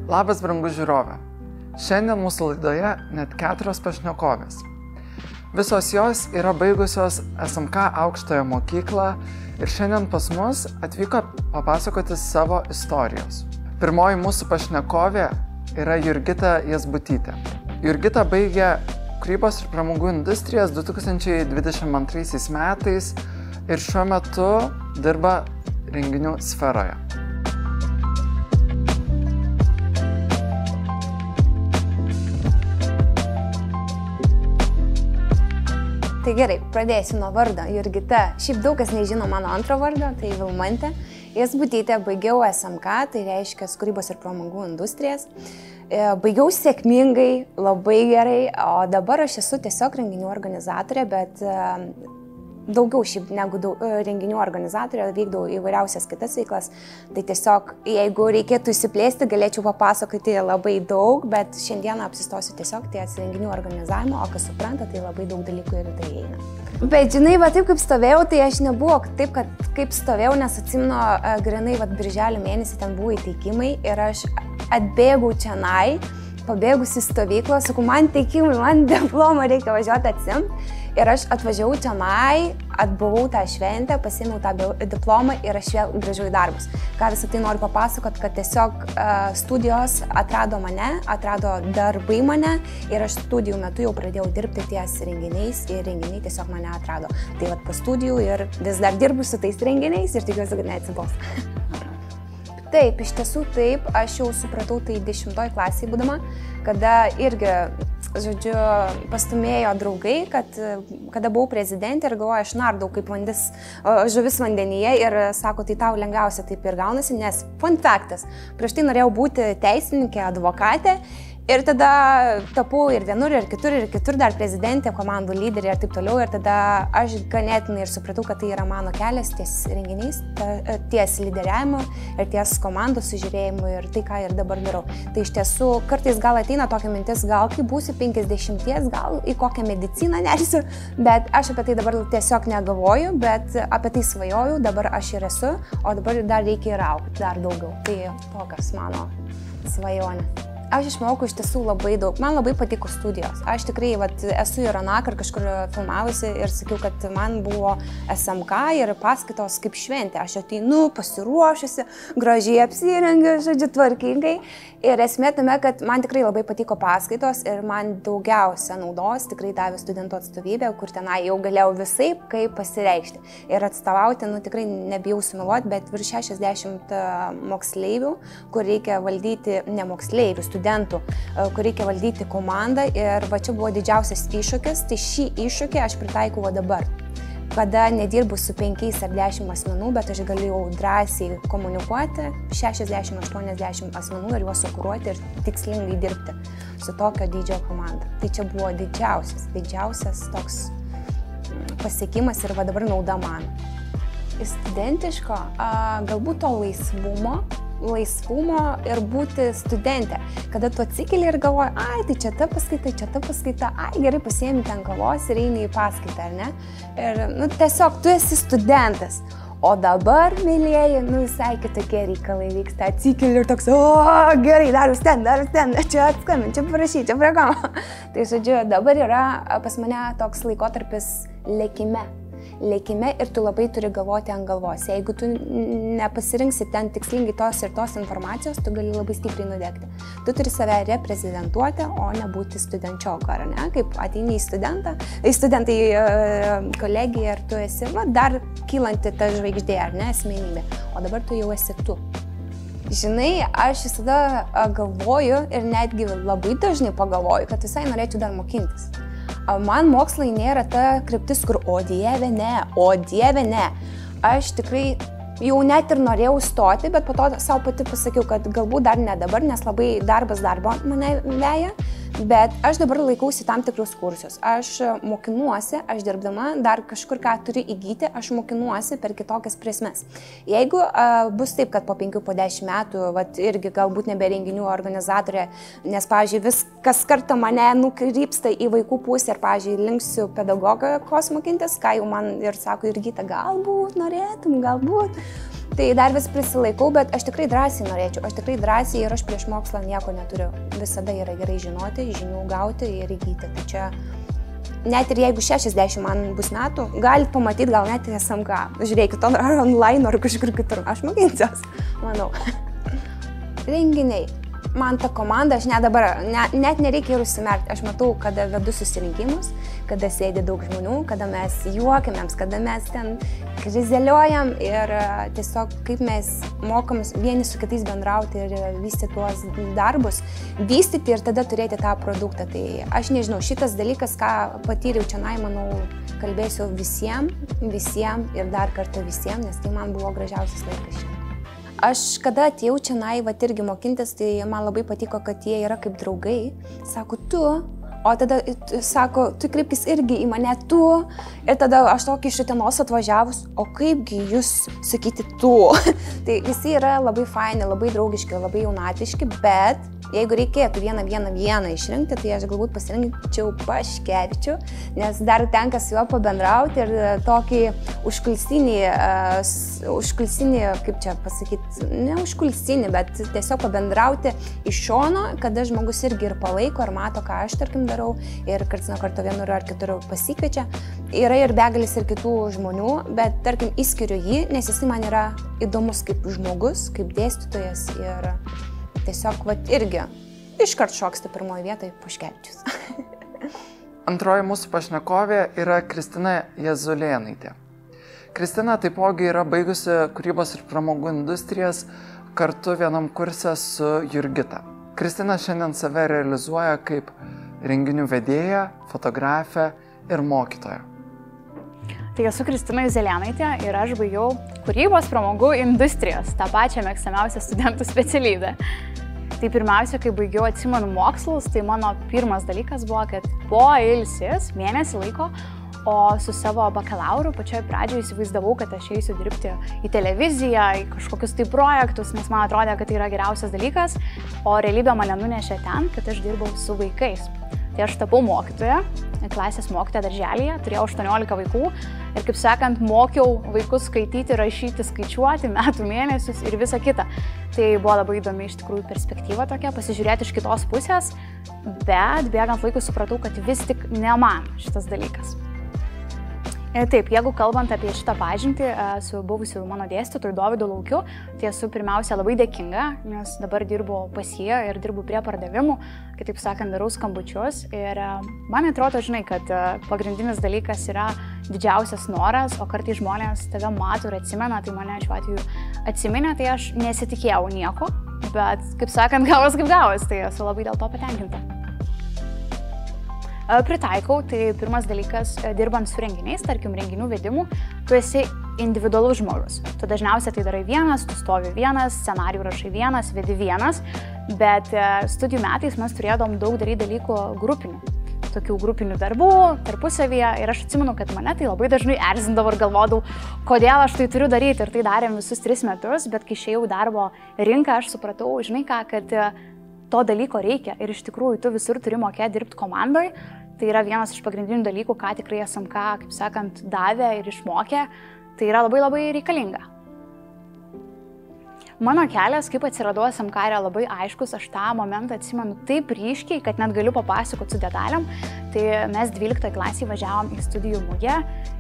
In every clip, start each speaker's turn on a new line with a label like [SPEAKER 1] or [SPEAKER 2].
[SPEAKER 1] Labas, brangus žiūrovė. Šiandien mūsų laidoje net 4 pašnekovės. Visos jos yra baigusios SMK aukštąją mokyklą ir šiandien pas mus atvyko papasakoti savo istorijos. Pirmoji mūsų pašnekovė yra Jurgita Jasbutytė. Jurgita baigė kūrybos ir pramogų industrijas 2022 metais ir šiuo metu dirba renginių sferoje.
[SPEAKER 2] Tai gerai, pradėsiu nuo vardo. Jurgita. Šiaip daug kas nežino mano antro vardo, tai Vilmantė Jasbutytė. Baigiau SMK, tai reiškia kūrybos ir pramogų industrijas. Baigiau sėkmingai, labai gerai, o dabar aš esu tiesiog renginių organizatorė, bet daugiau šiaip negu renginių organizatorė, vykdau įvairiausias kitas veiklas. Tai tiesiog, jeigu reikėtų įsiplėsti, galėčiau papasakoti labai daug, bet šiandieną apsistosiu tiesiog ties renginių organizavimo, o kas supranta, tai labai daug dalykų ir tai eina. Bet žinai, va taip kaip stovėjau, tai aš nebuvo taip, kad kaip stovėjau, nes atsimenu, grinai, va birželio mėnesį ten buvo įteikimai ir aš atbėgau čianai, pabėgus į stovyklą, sakau, man teikimai, man diplomą reikia važiuoti atsimti. Ir aš atvažiavau tenai, atbuvau tą šventę, pasiėmiau tą diplomą ir aš vėl grįžau į darbus. Ką visą tai noriu papasakoti, kad tiesiog studijos atrado mane, atrado darbai mane ir aš studijų metu jau pradėjau dirbti ties renginiais ir renginiai tiesiog mane atrado. Tai vat po studijų ir vis dar dirbu su tais renginiais ir tikiuosi, kad neatsibos. Taip, iš tiesų taip, aš jau supratau tai 10 klasėje būdama, kada irgi, žodžiu, pastumėjo draugai, kad kada buvau prezidentė ir galvoju, aš nardau kaip žuvis vandenyje ir sako, tai tau lengviausia taip ir gaunasi, nes fun faktas, prieš tai norėjau būti teisininkė, advokatė. Ir tada tapau ir vienur, ir kitur dar prezidentė, komandų lyderė ir taip toliau. Ir tada aš ganėtinai ir supratau, kad tai yra mano kelias ties renginiais, ties lyderiavimu ir ties komandų sužiūrėjimu ir tai, ką ir dabar darau. Tai iš tiesų kartais gal ateina tokia mintis, gal kai būsiu 50, gal į kokią mediciną nersiu, bet aš apie tai dabar tiesiog negalvoju, bet apie tai svajoju, dabar aš ir esu, o dabar dar reikia ir augti dar daugiau. Tai tokios mano svajonės. Aš išmokau iš tiesų labai daug. Man labai patiko studijos. Aš tikrai esu ir anakar kažkur filmavusi ir sakiau, kad man buvo SMK ir paskaitos kaip šventė. Aš ateinu pasiruošusi, gražiai apsirengiu, žodžiu, tvarkingai. Ir esmė tame, kad man tikrai labai patiko paskaitos ir man daugiausia naudos tikrai davė studentų atstovybė, kur tenai jau galėjau visaip kaip pasireikšti. Ir atstovauti, tikrai nebijau sumeluoti, bet virš 60 moksleivių, kur reikia valdyti, ne moksleivių, studentų, kur reikia valdyti komandą ir va čia buvo didžiausias iššūkis, tai šį iššūkį aš pritaikau dabar. Kada nedirbu su 5 ar 10 asmenų, bet aš galėjau drąsiai komunikuoti 60-80 asmenų ir juos sukuruoti ir tikslingai dirbti su tokio dydžio komanda. Tai čia buvo didžiausias toks pasiekimas ir va dabar nauda man. Studentiško, galbūt to laisvumo ir būti studentė. Kada tu atsikeli ir galvoji, ai, tai čia ta paskaita, ai, gerai pasiėmi ten kavos ir eini į paskaitą, ar ne? Ir, tiesiog tu esi studentas. O dabar, mėlieji, visai kitokie reikalai vyksta. Atsikeli ir toks, o, gerai, dar ten, čia atskambin, čia parašy, čia programa. Tai, žodžiu, dabar yra pas mane toks laikotarpis lėkime ir tu labai turi galvoti ant galvos. Jeigu tu nepasirinksi ten tikslingai tos ir tos informacijos, tu gali labai stipriai nudegti. Tu turi save reprezentuoti, o ne būti studenčioko, ar ne? Kaip ateini į studentai kolegiją ir tu esi dar kylanti ta žvaigždė, ar ne, asmenybė. O dabar tu jau esi tu. Žinai, aš visada galvoju ir netgi labai dažnai pagalvoju, kad visai norėčiau dar mokintis. Man mokslai nėra ta kryptis, kur o dieve ne. Aš tikrai jau net ir norėjau stoti, bet po to savo pati pasakiau, kad galbūt dar ne dabar, nes labai darbas mane veja. Bet aš dabar laikausi tam tikrus kursus. Aš mokinuosi, aš dirbdama dar kažkur ką turiu įgyti, aš mokinuosi per kitokias prasmes. Jeigu bus taip, kad po 5-10 metų, irgi galbūt nebe renginių organizatorė, nes, pavyzdžiui, vis kas kartą mane nukrypsta į vaikų pusę ir, pavyzdžiui, linksiu pedagogikos mokintis, ką jau man ir sako Jurgita, galbūt norėtum, galbūt. Tai dar vis prisilaikau, bet aš tikrai drąsiai norėčiau, ir aš prieš mokslą nieko neturiu. Visada yra gerai žinoti, žinių gauti ir įgyti. Tai čia, net ir jeigu 60 man bus metų, galit pamatyti gal net į SMK. Žiūrėkit, ar online, ar kažkur kitur. Aš mokinsiuos, manau. Renginiai. Man ta komanda, aš net nereikia ir užsimerkti. Aš matau, kada vedu susirinkimus, kada sėdi daug žmonių, kada mes juokiamėms, kada mes ten krizeliuojam ir tiesiog kaip mes mokomės vieni su kitais bendrauti ir vystyti tuos darbus, vystyti ir tada turėti tą produktą. Tai aš nežinau, šitas dalykas, ką patyriau čionai, manau, kalbėsiu visiems ir dar kartą visiems, nes tai man buvo gražiausias laikas šiandien. Aš kada atėjau čionai, irgi mokintis, tai man labai patiko, kad jie yra kaip draugai. Sako, tu, o tada sako, tu kreipkis irgi į mane, tu. Ir tada aš tokį iš Utenos atvažiavus, o kaipgi jūs sakyti tu. Tai visi yra labai faini, labai draugiški, labai jaunatiški, bet jeigu reikėtų vieną išrinkti, tai aš galbūt pasirinkčiau Paškevičių, nes dar tenka su juo pabendrauti ir tokį užkulisinį, kaip čia pasakyti, ne užkulisinį, bet tiesiog pabendrauti iš šono, kada žmogus irgi ir palaiko, ir mato, ką aš, tarkim, darau, ir karts nuo karto vienur ar kitur pasikviečia. Yra ir begalis ir kitų žmonių, bet, tarkim, išskiriu jį, nes jisai man yra įdomus kaip žmogus, kaip dėstytojas ir tiesiog, irgi iškart šoksti pirmoje vietoje Paškevičius.
[SPEAKER 1] Antroji mūsų pašnekovė yra Kristina Jazulėnaitė. Kristina taipogi yra baigusi kūrybos ir pramogų industrijas kartu vienam kurse su Jurgita. Kristina šiandien save realizuoja kaip renginių vedėja, fotografė ir mokytoja.
[SPEAKER 3] Tai esu Kristina Jazulėnaitė ir aš baigiau kūrybos pramogų industrijas, tą pačią mėgstamiausią studentų specialybę. Tai pirmiausia, kai baigiau, atsimenu, mokslus, tai mano pirmas dalykas buvo, kad po ilsis mėnesį laiko, o su savo bakalauru pačioje pradžioje įsivaizdavau, kad aš eisiu dirbti į televiziją, į kažkokius tai projektus, nes man atrodė, kad tai yra geriausias dalykas, o realybė mane nunešė ten, kad aš dirbau su vaikais. Tai aš tapau mokytoja, klasės mokytoja darželyje, turėjau 18 vaikų ir, kaip sakant, mokiau vaikus skaityti, rašyti, skaičiuoti metų mėnesius ir visą kitą. Tai buvo labai įdomi iš tikrųjų perspektyva tokia, pasižiūrėti iš kitos pusės, bet bėgant laikui supratau, kad vis tik ne man šitas dalykas. Taip, jeigu kalbant apie šitą pažintį su buvusiu mano dėstytoju Dovydu Laukiu, tai esu pirmiausia labai dėkinga, nes dabar dirbu pas jį ir dirbu prie pardavimų, kitaip sakant, darau skambučius. Ir man atrodo, žinai, kad pagrindinis dalykas yra didžiausias noras, o kartais žmonės tave mato ir atsimena, tai mane šiuo atveju atsiminė, tai aš nesitikėjau nieko, bet, kaip sakant, gavos kaip gavos, tai esu labai dėl to patenkinta. Pritaikau, tai pirmas dalykas, dirbant su renginiais, tarkim, renginių vedimu, tu esi individualus žmogus. Tu dažniausiai tai darai vienas, tu stovi vienas, scenarijų rašai vienas, vedi vienas, bet studijų metais mes turėdom daug daryti dalykų grupinių. Tokių grupinių darbų, tarpusavyje, ir aš atsimenu, kad mane tai labai dažnai erzindavo ir galvodavau, kodėl aš tai turiu daryti, ir tai darėm visus 3 metus, bet kai išėjau į darbo rinką, aš supratau, žinai ką, kad to dalyko reikia ir iš tikrųjų tu visur turi mokėti dirbti komandoj. Tai yra vienas iš pagrindinių dalykų, ką tikrai SMK, kaip sakant, davė ir išmokė. Tai yra labai labai reikalinga. Mano kelias, kaip atsiradau SMK, yra labai aiškus, aš tą momentą atsimenu taip ryškiai, kad net galiu papasakoti su detalėm. Tai mes 12 klasėje važiavom į studijų mugę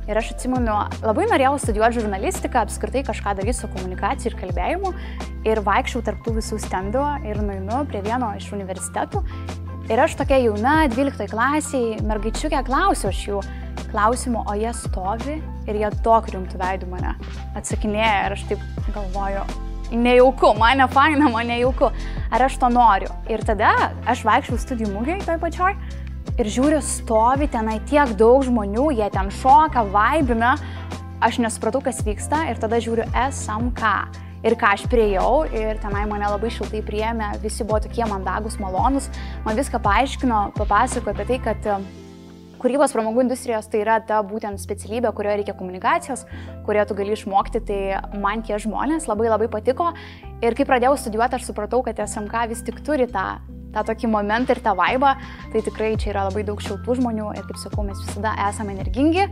[SPEAKER 3] ir aš atsimenu, labai norėjau studijuoti žurnalistiką, apskritai kažką daryti su komunikacija ir kalbėjimu ir vaikščiau tarp tų visų stendų ir nueinu prie vieno iš universitetų. Ir aš tokia jauna, 12 klasėje, mergaičiukė, klausiu aš jų klausimų, o jie stovi ir jie tokiu rimtu veidu mane atsakinėja ir aš taip galvoju, nejauku, man ne faina, man nejauku, ar aš to noriu. Ir tada aš vaikščiau studijų mugėj toj pačioj ir žiūriu, stovi tenai tiek daug žmonių, jie ten šoka, vaibina, aš nesupratau, kas vyksta ir tada žiūriu SMK. Ir ką aš priejau ir tenai mane labai šiltai priėmė, visi buvo tokie mandagus, malonus, man viską paaiškino, papasakojo apie tai, kad kūrybos pramogų industrijos tai yra ta būtent specialybė, kurioje reikia komunikacijos, kurioje tu gali išmokti, tai man tie žmonės labai labai patiko. Ir kai pradėjau studijuoti, aš supratau, kad SMK vis tik turi tą tokį momentą ir tą vaibą, tai tikrai čia yra labai daug šiltų žmonių ir, kaip sakau, mes visada esame energingi.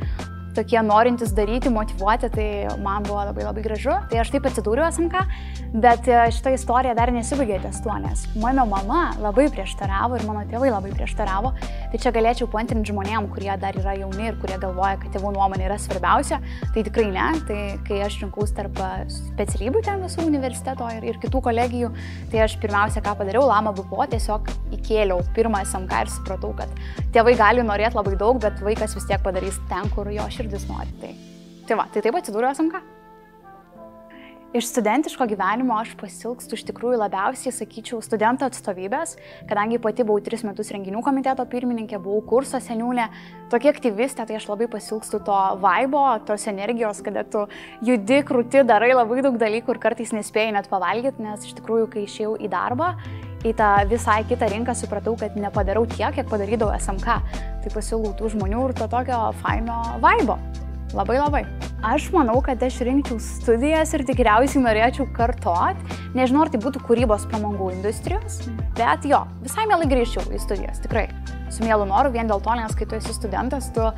[SPEAKER 3] tokie norintys daryti, motyvuoti, tai man buvo labai gražu. Tai aš taip atsidūriau SMK, bet šita istorija dar nesibaigė ties tuo, nes mano mama labai prieštaravo ir mano tėvai labai prieštaravo. Tai čia galėčiau paantrinti žmonėm, kurie dar yra jauni ir kurie galvoja, kad tėvų nuomonė yra svarbiausia. Tai tikrai ne. Tai kai aš rinkaus tarp specialybių ten visų universiteto ir kitų kolegijų, tai aš pirmiausia, ką padariau, Lama BPO, tiesiog įkėliau pirmą SMK ir supratau, kad tėvai gali norėti labai daug, bet vaikas vis tiek padarys ten, kur jo širdis nori. Tai taip atsidūriau SMK. Iš studentiško gyvenimo aš pasilgstu iš tikrųjų labiausiai, sakyčiau, studentų atstovybės, kadangi pati buvau 3 metus renginių komiteto pirmininkė, buvau kurso seniūnė, tokia aktyvistė, tai aš labai pasilgstu to vaibo, tos energijos, kada tu judi, krūti, darai labai daug dalykų ir kartais nespėjai net pavalgyti, nes iš tikrųjų, kai išėjau į darbą, į tą visai kitą rinką, supratau, kad nepadarau tiek, kiek padarydavau SMK. Tai pasilgau tų žmonių ir to tokio faino vaibo. Labai. Aš manau, kad aš rinkčiau studijas ir tikriausiai norėčiau kartot. Nežinau, ar tai būtų kūrybos pramogų industrijos, bet jo, visai mielai grįžčiau į studijas, tikrai. Su mielu noru, vien dėl to, nes kai tu esi studentas, tu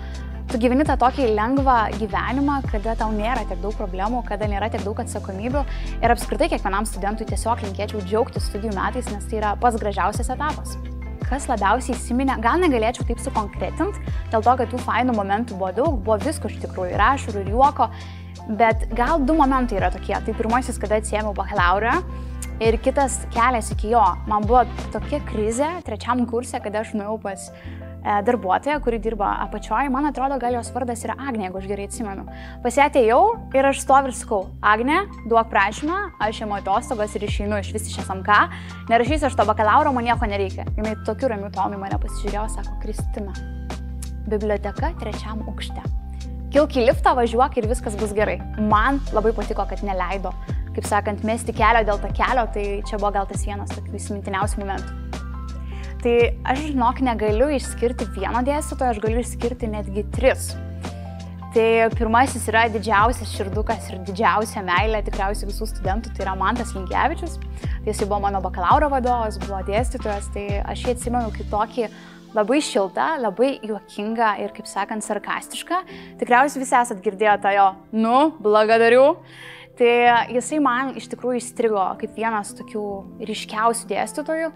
[SPEAKER 3] gyveni tą tokį lengvą gyvenimą, kada tau nėra tiek daug problemų, kada nėra tiek daug atsakomybių. Ir apskritai kiekvienam studentui tiesiog linkėčiau džiaugtis studijų metais, nes tai yra pats gražiausias etapas. Kas labiausiai įsiminė, gal negalėčiau taip sukonkretinti, dėl to, kad tų fainų momentų buvo daug, buvo visko iš tikrųjų, ir ašarų, ir juoko, bet gal 2 momentai yra tokie. Tai pirmasis, kada atsiėmiau bakalaurą, ir kitas kelias iki jo. Man buvo tokia krizė 3 kurse, kada aš nuėjau pas darbuotoja, kuri dirba apačioje, man atrodo, gal jos vardas yra Agnė, jeigu aš gerai atsimenu. Pas ją atėjau ir aš stoviu ir sakau, Agnė, duok prašymą, aš imu atostogas ir išeinu iš SMK, nerašysiu aš to bakalauro, man nieko nereikia. Jinai tokiu ramiu tonu mane pasižiūrėjo, sako, Kristina, biblioteka 3 aukšte. Kilk į liftą, važiuok ir viskas bus gerai. Man labai patiko, kad neleido, kaip sakant, mesti kelio dėl to kelio, tai čia buvo gal tas vienas tokių įsimintiniausių momentų. Tai aš, žinok, negaliu išskirti vieno dėstytojo, aš galiu išskirti netgi 3. Tai pirmasis yra didžiausias širdukas ir didžiausia meilė tikriausiai visų studentų, tai yra Mantas Linkevičius. Tai jis buvo mano bakalauro vadovas, buvo dėstytojas, tai aš jį atsimenu kaip tokį labai šiltą, labai juokingą ir, kaip sakant, sarkastišką. Tikriausiai visi esat girdėję tą jo, blagadarių. Tai jisai man iš tikrųjų įstrigo kaip vienas tokių ryškiausių dėstytojų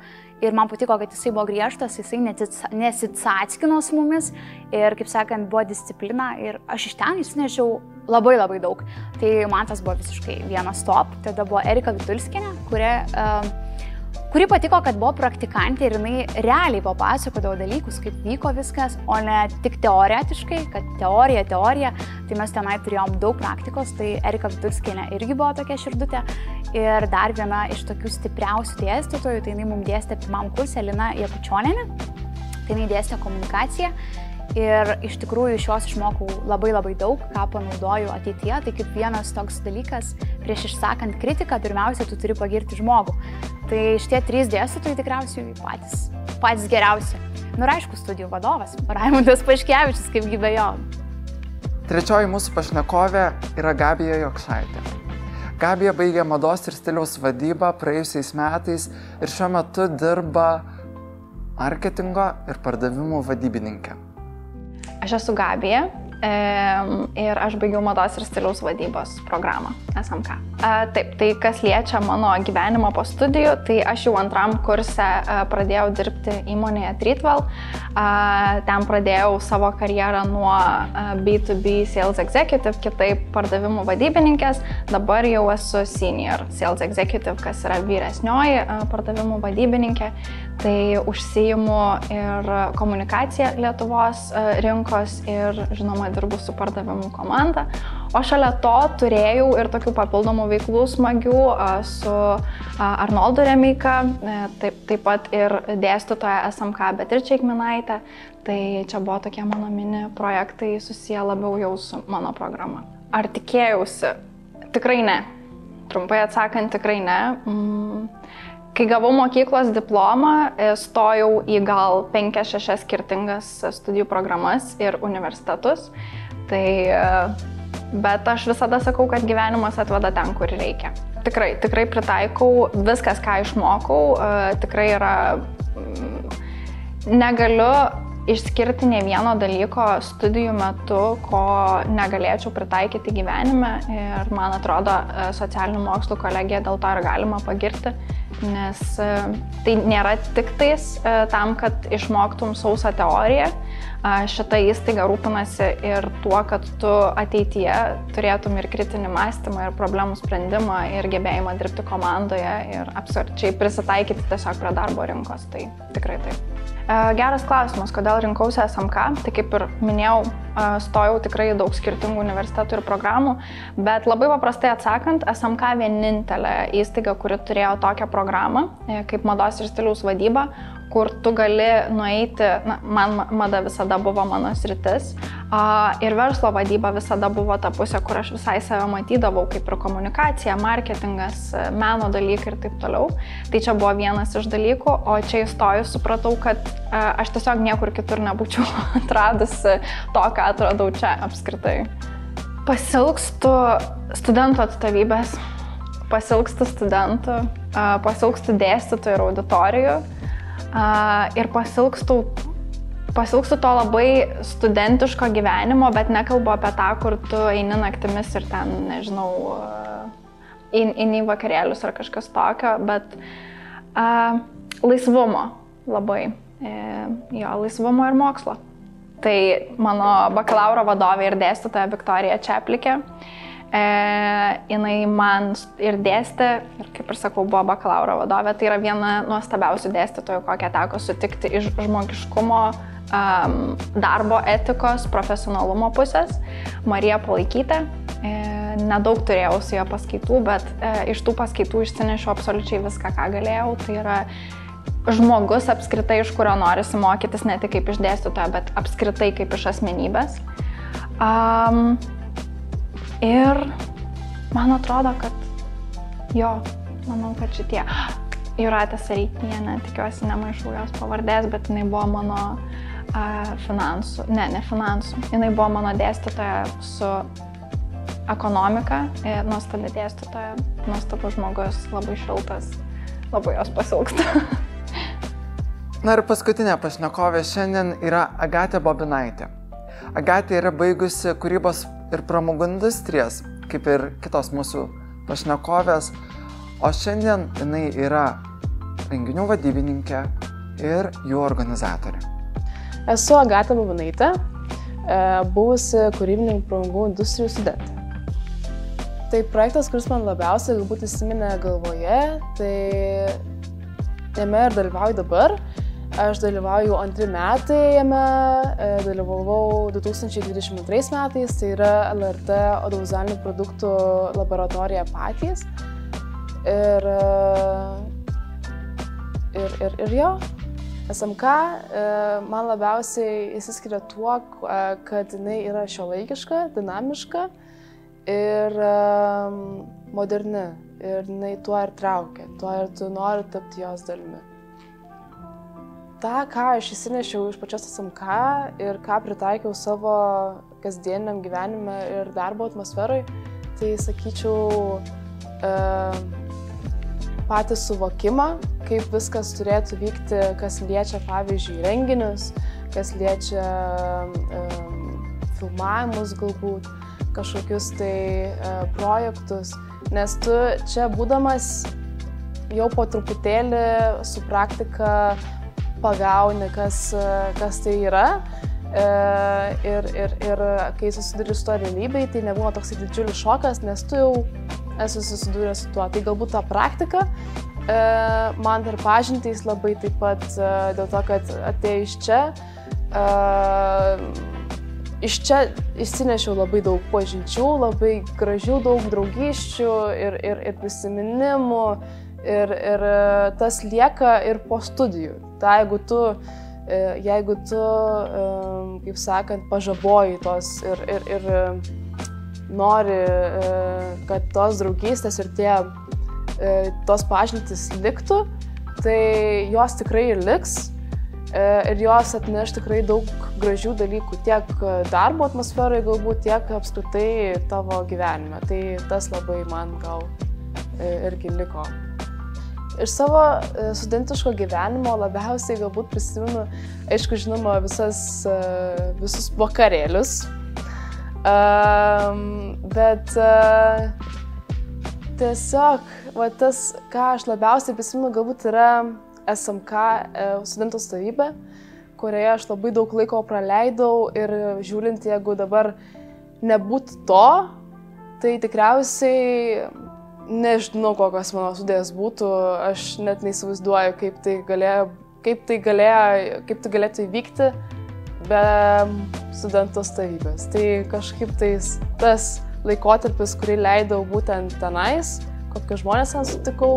[SPEAKER 3] ir man patiko, kad jisai buvo griežtas, jisai nesitsackino su mumis ir, kaip sakant, buvo disciplina ir aš iš ten išsinešiau labai daug. Tai man tas buvo visiškai vienas top. Tada buvo Erika Vitulskienė, kuri patiko, kad buvo praktikantė ir jinai realiai papasakodavo dalykus, kaip vyko viskas, o ne tik teoretiškai, kad teorija, tai mes tenai turėjom daug praktikos, tai Erika Vitulskienė irgi buvo tokia širdutė. Ir dar viena iš tokių stipriausių dėstytojų, tai jinai mums dėstė 1 kurse, Lina Jakučionienė, tai jinai dėstė komunikaciją. Ir iš tikrųjų iš jos išmokau labai daug, ką panaudoju ateityje. Tai kaip vienas toks dalykas, prieš išsakant kritiką, pirmiausia, tu turi pagirti žmogų. Tai šitie 3 dėstytojai tikriausiai patys geriausi. Ir aišku, studijų vadovas, Raimundas Paškevičius, kaip be jo.
[SPEAKER 1] 3 mūsų pašnekovė yra Gabija Jokšaitė. Gabija baigė mados ir stiliaus vadybą praėjusiais metais ir šiuo metu dirba marketingo ir pardavimų vadybininkė.
[SPEAKER 4] Aš esu Gabija ir aš baigiau mados ir stiliaus vadybos programą SMK. Taip, tai kas liečia mano gyvenimą po studijų, tai aš jau 2 kurse pradėjau dirbti įmonėje Treatwell. Ten pradėjau savo karjerą nuo B2B Sales Executive, kitaip pardavimų vadybininkės. Dabar jau esu Senior Sales Executive, kas yra vyresnioji pardavimų vadybininkė. Tai užsiimu ir komunikaciją Lietuvos rinkos ir, žinoma, dirbu su pardavimų komanda. O šalia to turėjau ir tokių papildomų veiklų smagių su Arnoldu Remeika, taip pat ir dėstytoja SMK Beatričė Ikminaitė. Tai čia buvo tokie mano mini projektai susiję labiau jau su mano programa. Ar tikėjausi? Tikrai ne. Trumpai atsakant, tikrai ne. Kai gavau mokyklos diplomą, stojau į gal 5-6 skirtingas studijų programas ir universitetus. Bet aš visada sakau, kad gyvenimas atveda ten, kur reikia. Tikrai pritaikau viskas, ką išmokau. Tikrai yra... Negaliu išskirti ne vieno dalyko studijų metu, ko negalėčiau pritaikyti gyvenime ir man atrodo socialinių mokslų kolegiją dėl to ir galima pagirti, nes tai nėra tik tais tam, kad išmoktum sausą teoriją. Šita įstaiga rūpinasi ir tuo, kad tu ateityje turėtum ir kritinį mąstymą, ir problemų sprendimą, ir gebėjimą dirbti komandoje ir absoliučiai prisitaikyti tiesiog prie darbo rinkos. Tai tikrai taip. Geras klausimas, kodėl rinkausi SMK. Tai kaip ir minėjau, stojau tikrai daug skirtingų universitetų ir programų, bet labai paprastai atsakant, SMK vienintelė įstaiga, kuri turėjo tokią programą kaip mados ir stiliaus vadyba, kur tu gali nueiti, man mada visada buvo mano sritis ir verslo vadyba visada buvo ta pusė, kur aš visai save matydavau, kaip ir komunikacija, marketingas, meno dalykai ir taip toliau. Tai čia buvo vienas iš dalykų, o čia įstojus supratau, kad aš tiesiog niekur kitur nebūčiau atradusi to, ką atradau čia apskritai. Pasilgstu studentų atstovybės, pasilgstu studentų, pasilgstu dėstytojų ir auditorijų. Ir pasilgstu to labai studentiško gyvenimo, bet nekalbu apie tą, kur tu eini naktimis ir ten, nežinau, eini į vakarėlius ar kažkas tokio, bet laisvumo labai, laisvumo ir mokslo. Tai mano bakalauro vadovė ir dėstytoja Viktorija Čeplikė. Jinai man ir dėstė, ir kaip ir sakau, buvo bakalauro vadovė. Tai yra viena nuostabiausių dėstytojų, kokią teko sutikti iš žmogiškumo, darbo etikos, profesionalumo pusės. Marija Palaikytė. Nedaug turėjau su jo paskaitų, bet iš tų paskaitų išsinešiau absoliučiai viską, ką galėjau. Tai yra žmogus apskritai, iš kurio norisi mokytis ne tik kaip iš dėstytojo, bet apskritai kaip iš asmenybės. Ir man atrodo, kad manau, kad šitie. Jūratė Sereikienė, tikiuosi nemaišau jos pavardės, bet jinai buvo mano finansų, ne finansų, jinai buvo mano dėstytoja su ekonomika, nuostabi dėstytoja, nuostabus žmogus, labai šiltas, labai jos pasilgstu.
[SPEAKER 1] Na ir paskutinė pašnekovė šiandien yra Agatė Bobinaitė. Agatė yra baigusi kūrybos ir pramogų industrijas, kaip ir kitos mūsų pašnekovės, o šiandien jinai yra renginių vadybininkė ir jų organizatorė.
[SPEAKER 5] Esu Agatė Bobinaitė, buvusi kūrybinių pramogų industrijų studentė. Tai projektas, kuris man labiausiai galbūt įsiminė galvoje, tai jame ir dalyvauju dabar. Aš dalyvauju 2 metai jame, dalyvavau 2022 metais, tai yra LRT audiovizualinių produktų laboratorija Patys. Ir SMK man labiausiai įsiskiria tuo, kad jinai yra šiuolaikiška, dinamiška ir moderni. Ir jinai tuo ir traukia, tuo ir tu nori tapti jos dalimi. Ta, ką aš įsinešiau iš pačios SMK ir ką pritaikiau savo kasdieniam gyvenime ir darbo atmosferai, tai sakyčiau patį suvokimą, kaip viskas turėtų vykti, kas liečia, pavyzdžiui, renginius, kas liečia filmavimus galbūt, kažkokius tai projektus, nes tu čia būdamas jau po truputėlį su praktika pagauni, kas tai yra ir kai susiduri su to realybėj, tai nebuvo toks didžiulis šokas, nes tu jau esi susidūręs su tuo. Tai galbūt ta praktika man ir pažintys labai taip pat dėl to, kad atėjau iš čia išsinešiau labai daug pažinčių, labai gražių daug draugysčių ir prisiminimų. Ir tas lieka ir po studijų. Tai jeigu tu, kaip sakant, pažaboji tos ir nori, kad tos draugystės ir tos pažintys liktų, tai jos tikrai ir liks ir jos atneš tikrai daug gražių dalykų tiek darbo atmosferai galbūt, tiek apskritai tavo gyvenime. Tai tas labai man gal irgi liko. Iš savo studentiško gyvenimo labiausiai galbūt prisimenu, aišku, žinoma, visus vakarėlius. Bet tiesiog, tas, ką aš labiausiai prisimenu, galbūt yra SMK studentų atstovybė, kurioje aš labai daug laiko praleidau ir žiūrint, jeigu dabar nebūtų to, tai tikriausiai nežinau, kokios mano studijos būtų, aš net neįsivaizduoju, kaip tai galėtų įvykti be studentų atstovybės. Tai kažkaip tas laikotarpis, kurį leidau būtent tenais, kokius žmonės ten sutikau,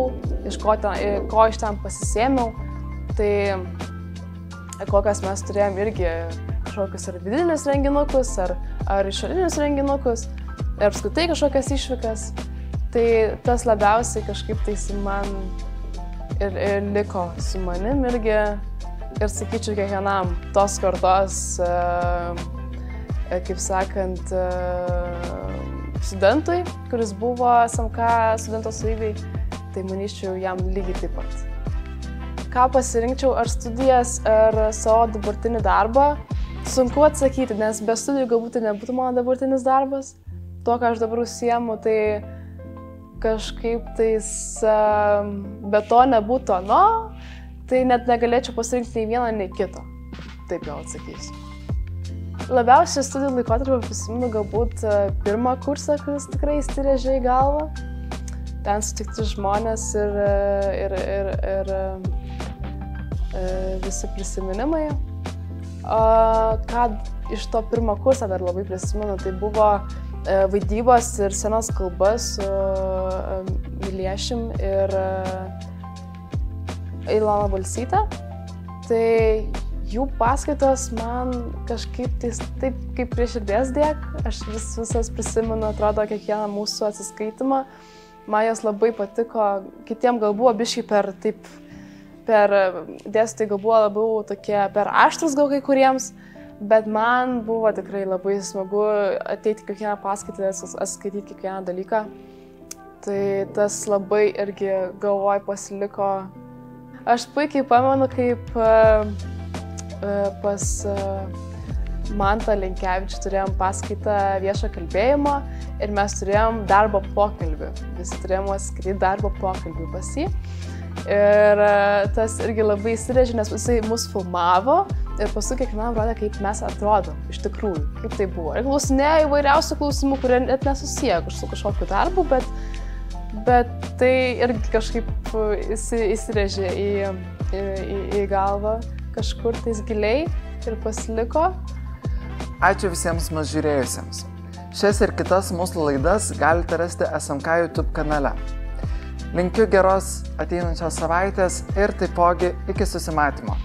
[SPEAKER 5] ko iš ten pasisėmiau, tai kokias mes turėjom irgi kažkokius ar vidinius renginukus, ar išorinius renginukus, ir apskritai kažkokias išvykas. Tai tas labiausiai kažkaip tai man ir liko su manim irgi, ir sakyčiau, kiekvienam tos kartos, kaip sakant, studentui, kuris buvo SMK studento atstovybėj, tai manyčiau jam lygiai taip pat. Ką pasirinkčiau, ar studijas, ar savo dabartinį darbą, sunku atsakyti, nes be studijų galbūt tai nebūtų mano dabartinis darbas. To, ką aš dabar užsiemu, tai kažkaip be to nebūtų ano, tai net negalėčiau pasirinkti nei vieną, nei kito. Taip jau atsakysiu. Labiausiai studijų laikotarpio prisimenu galbūt pirmą kursą, kuris tikrai įsirėžė į galvą. Ten sutikti žmonės ir visi prisiminimai. Ką iš to pirmo kurso dar labai prisimenu, tai buvo vaidybos ir scenos kalba su Miliešim ir Ilona Balsytė. Tai jų paskaitos man kažkaip taip kaip prie širdies dėk. Aš visas prisimenu, atrodo, kiekvieną mūsų atsiskaitimą. Man jos labai patiko, kitiem gal buvo biškai per dėstytojai gal buvo labiau tokie per aštrus gal kai kuriems, bet man buvo tikrai labai smagu ateiti kiekvieną paskaitą ir atskaityti kiekvieną dalyką. Tai tas labai irgi galvoj pasiliko. Aš puikiai pamenu, kaip pas Mantą Linkevičių turėjom paskaitą viešo kalbėjimo ir mes turėjom darbo pokalbį. Visi turėjom skaityti darbo pokalbį pas jį. Ir tas irgi labai įsirėžė, nes jisai mus filmavo ir paskui kiekvienam rodė, kaip mes atrodom iš tikrųjų, kaip tai buvo. Ir klausinėjo įvairiausių klausimų, kurie net nesusiję su kažkokiu darbu, bet tai irgi kažkaip įsirėžė į galvą kažkur tais giliai ir pasiliko.
[SPEAKER 1] Ačiū visiems mūsų žiūrėjusiems. Šias ir kitas mūsų laidas galite rasti SMK YouTube kanale. Linkiu geros ateinančios savaitės ir taipogi iki susimatymo.